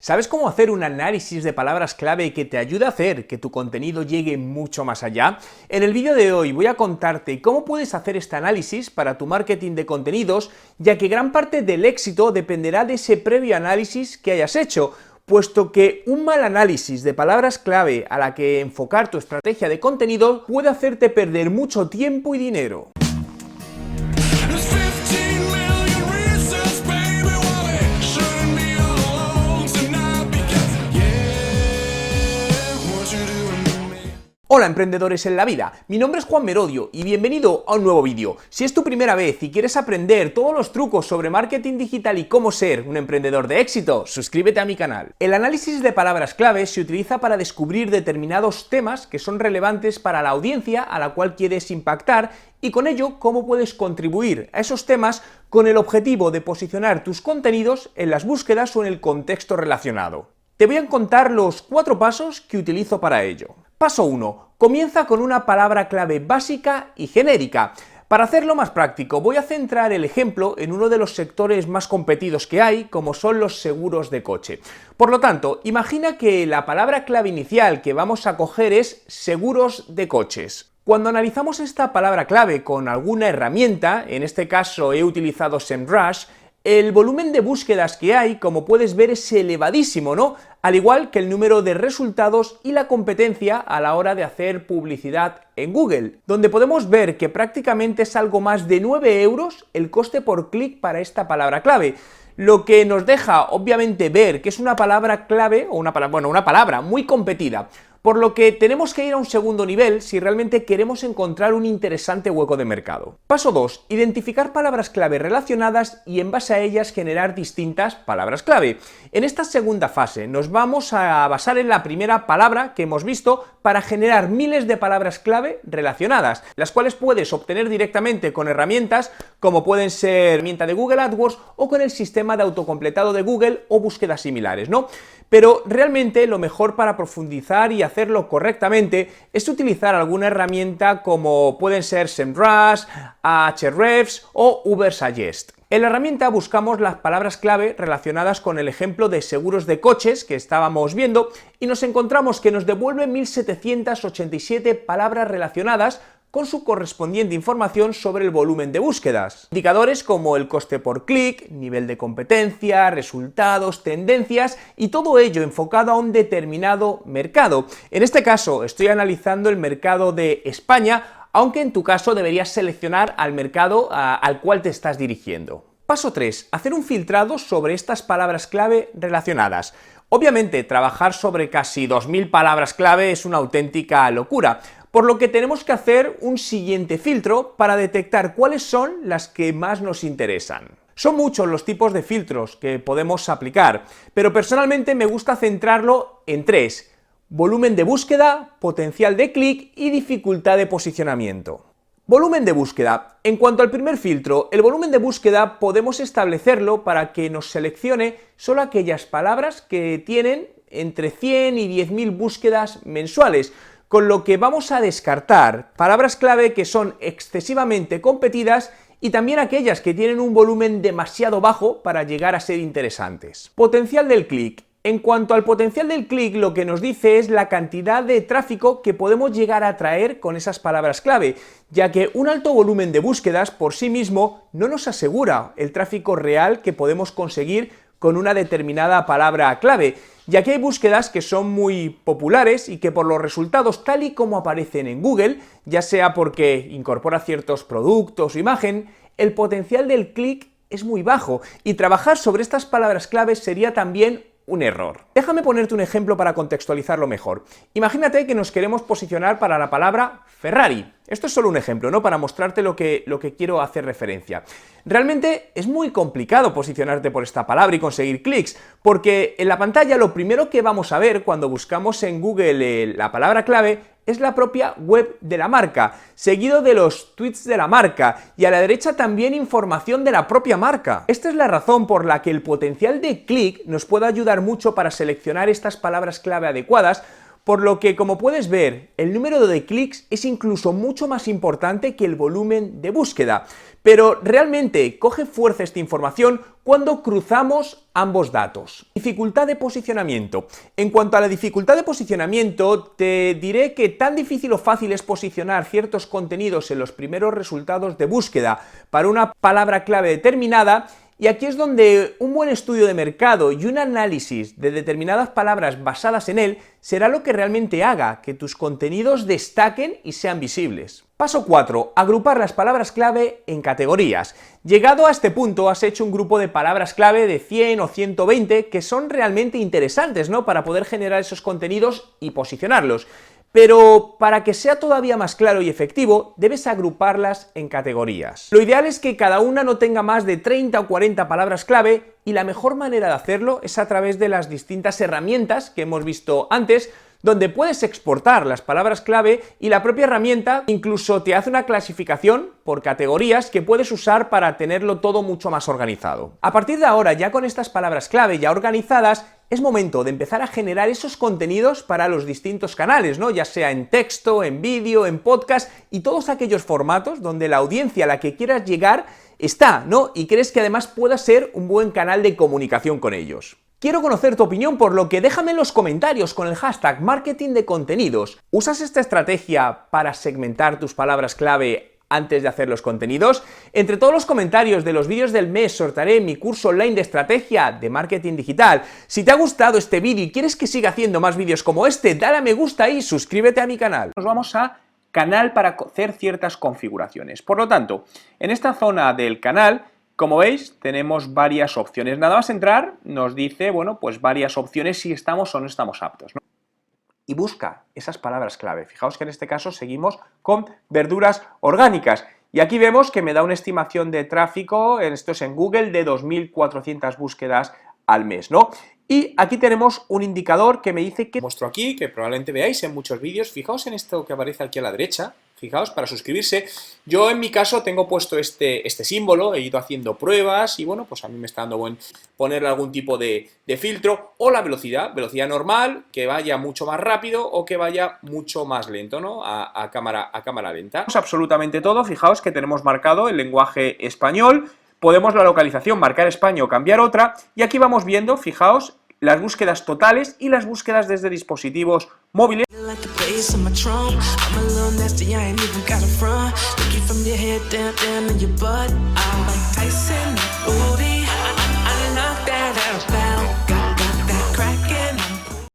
¿Sabes cómo hacer un análisis de palabras clave que te ayude a hacer que tu contenido llegue mucho más allá? En el vídeo de hoy voy a contarte cómo puedes hacer este análisis para tu marketing de contenidos, ya que gran parte del éxito dependerá de ese previo análisis que hayas hecho, puesto que un mal análisis de palabras clave a la que enfocar tu estrategia de contenido puede hacerte perder mucho tiempo y dinero. Hola emprendedores en la vida, mi nombre es Juan Merodio y bienvenido a un nuevo vídeo. Si es tu primera vez y quieres aprender todos los trucos sobre marketing digital y cómo ser un emprendedor de éxito, suscríbete a mi canal. El análisis de palabras clave se utiliza para descubrir determinados temas que son relevantes para la audiencia a la cual quieres impactar y con ello cómo puedes contribuir a esos temas con el objetivo de posicionar tus contenidos en las búsquedas o en el contexto relacionado. Te voy a contar los 4 pasos que utilizo para ello. Paso 1. Comienza con una palabra clave básica y genérica. Para hacerlo más práctico, voy a centrar el ejemplo en uno de los sectores más competidos que hay, como son los seguros de coche. Por lo tanto, imagina que la palabra clave inicial que vamos a coger es seguros de coches. Cuando analizamos esta palabra clave con alguna herramienta, en este caso he utilizado SEMrush, el volumen de búsquedas que hay, como puedes ver, es elevadísimo, ¿no? Al igual que el número de resultados y la competencia a la hora de hacer publicidad en Google, donde podemos ver que prácticamente es algo más de 9 euros el coste por clic para esta palabra clave, lo que nos deja obviamente ver que es una palabra clave, o una palabra muy competida, por lo que tenemos que ir a un segundo nivel si realmente queremos encontrar un interesante hueco de mercado. Paso 2. Identificar palabras clave relacionadas y en base a ellas generar distintas palabras clave. En esta segunda fase nos vamos a basar en la primera palabra que hemos visto para generar miles de palabras clave relacionadas, las cuales puedes obtener directamente con herramientas como pueden ser herramienta de Google AdWords o con el sistema de autocompletado de Google o búsquedas similares, ¿no? Pero realmente lo mejor para profundizar y hacerlo correctamente es utilizar alguna herramienta como pueden ser SEMrush, Ahrefs o Ubersuggest. En la herramienta buscamos las palabras clave relacionadas con el ejemplo de seguros de coches que estábamos viendo y nos encontramos que nos devuelve 1787 palabras relacionadas con su correspondiente información sobre el volumen de búsquedas. Indicadores como el coste por clic, nivel de competencia, resultados, tendencias y todo ello enfocado a un determinado mercado. En este caso estoy analizando el mercado de España, aunque en tu caso deberías seleccionar al mercado al cual te estás dirigiendo. Paso 3. Hacer un filtrado sobre estas palabras clave relacionadas. Obviamente, trabajar sobre casi 2000 palabras clave es una auténtica locura, por lo que tenemos que hacer un siguiente filtro para detectar cuáles son las que más nos interesan. Son muchos los tipos de filtros que podemos aplicar, pero personalmente me gusta centrarlo en 3: volumen de búsqueda, potencial de clic y dificultad de posicionamiento. Volumen de búsqueda. En cuanto al primer filtro, el volumen de búsqueda podemos establecerlo para que nos seleccione solo aquellas palabras que tienen entre 100 y 10.000 búsquedas mensuales, con lo que vamos a descartar palabras clave que son excesivamente competidas y también aquellas que tienen un volumen demasiado bajo para llegar a ser interesantes. Potencial del clic. En cuanto al potencial del clic, lo que nos dice es la cantidad de tráfico que podemos llegar a atraer con esas palabras clave, ya que un alto volumen de búsquedas por sí mismo no nos asegura el tráfico real que podemos conseguir con una determinada palabra clave, ya que hay búsquedas que son muy populares y que por los resultados tal y como aparecen en Google, ya sea porque incorpora ciertos productos o imagen, el potencial del clic es muy bajo y trabajar sobre estas palabras claves sería también un error. Déjame ponerte un ejemplo para contextualizarlo mejor. Imagínate que nos queremos posicionar para la palabra Ferrari. Esto es solo un ejemplo, ¿no? Para mostrarte lo que quiero hacer referencia. Realmente es muy complicado posicionarte por esta palabra y conseguir clics, porque en la pantalla lo primero que vamos a ver cuando buscamos en Google la palabra clave es la propia web de la marca, seguido de los tweets de la marca y a la derecha también información de la propia marca. Esta es la razón por la que el potencial de clic nos puede ayudar mucho para seleccionar estas palabras clave adecuadas, por lo que, como puedes ver, el número de clics es incluso mucho más importante que el volumen de búsqueda. Pero realmente coge fuerza esta información cuando cruzamos ambos datos. Dificultad de posicionamiento. En cuanto a la dificultad de posicionamiento, te diré que tan difícil o fácil es posicionar ciertos contenidos en los primeros resultados de búsqueda para una palabra clave determinada. Y aquí es donde un buen estudio de mercado y un análisis de determinadas palabras basadas en él será lo que realmente haga que tus contenidos destaquen y sean visibles. Paso 4. Agrupar las palabras clave en categorías. Llegado a este punto, has hecho un grupo de palabras clave de 100 o 120 que son realmente interesantes, ¿no?, para poder generar esos contenidos y posicionarlos. Pero para que sea todavía más claro y efectivo, debes agruparlas en categorías. Lo ideal es que cada una no tenga más de 30 o 40 palabras clave, y la mejor manera de hacerlo es a través de las distintas herramientas que hemos visto antes, donde puedes exportar las palabras clave y la propia herramienta incluso te hace una clasificación por categorías que puedes usar para tenerlo todo mucho más organizado. A partir de ahora, ya con estas palabras clave ya organizadas, es momento de empezar a generar esos contenidos para los distintos canales, ¿no?, ya sea en texto, en vídeo, en podcast y todos aquellos formatos donde la audiencia a la que quieras llegar está, ¿no?, y crees que además pueda ser un buen canal de comunicación con ellos. Quiero conocer tu opinión, por lo que déjame en los comentarios con el hashtag marketing de contenidos. ¿Usas esta estrategia para segmentar tus palabras clave antes de hacer los contenidos? Entre todos los comentarios de los vídeos del mes sortearé mi curso online de estrategia de marketing digital. Si te ha gustado este vídeo y quieres que siga haciendo más vídeos como este, dale a me gusta y suscríbete a mi canal. Nos vamos a canal para hacer ciertas configuraciones. Por lo tanto, en esta zona del canal, como veis, tenemos varias opciones. Nada más entrar, nos dice, bueno, pues varias opciones si estamos o no estamos aptos, ¿no? Y busca esas palabras clave. Fijaos que en este caso seguimos con verduras orgánicas. Y aquí vemos que me da una estimación de tráfico, esto es en Google, de 2.400 búsquedas al mes, ¿no? Y aquí tenemos un indicador que me dice que... Muestro aquí, que probablemente veáis en muchos vídeos. Fijaos en esto que aparece aquí a la derecha. Fijaos, para suscribirse. Yo en mi caso tengo puesto este símbolo, he ido haciendo pruebas y bueno, pues a mí me está dando buen ponerle algún tipo de filtro, o la velocidad normal, que vaya mucho más rápido o que vaya mucho más lento, ¿no?, a cámara lenta. Absolutamente todo. Fijaos que tenemos marcado el lenguaje español, podemos la localización marcar España o cambiar otra, y aquí vamos viendo, fijaos, las búsquedas totales y las búsquedas desde dispositivos móviles.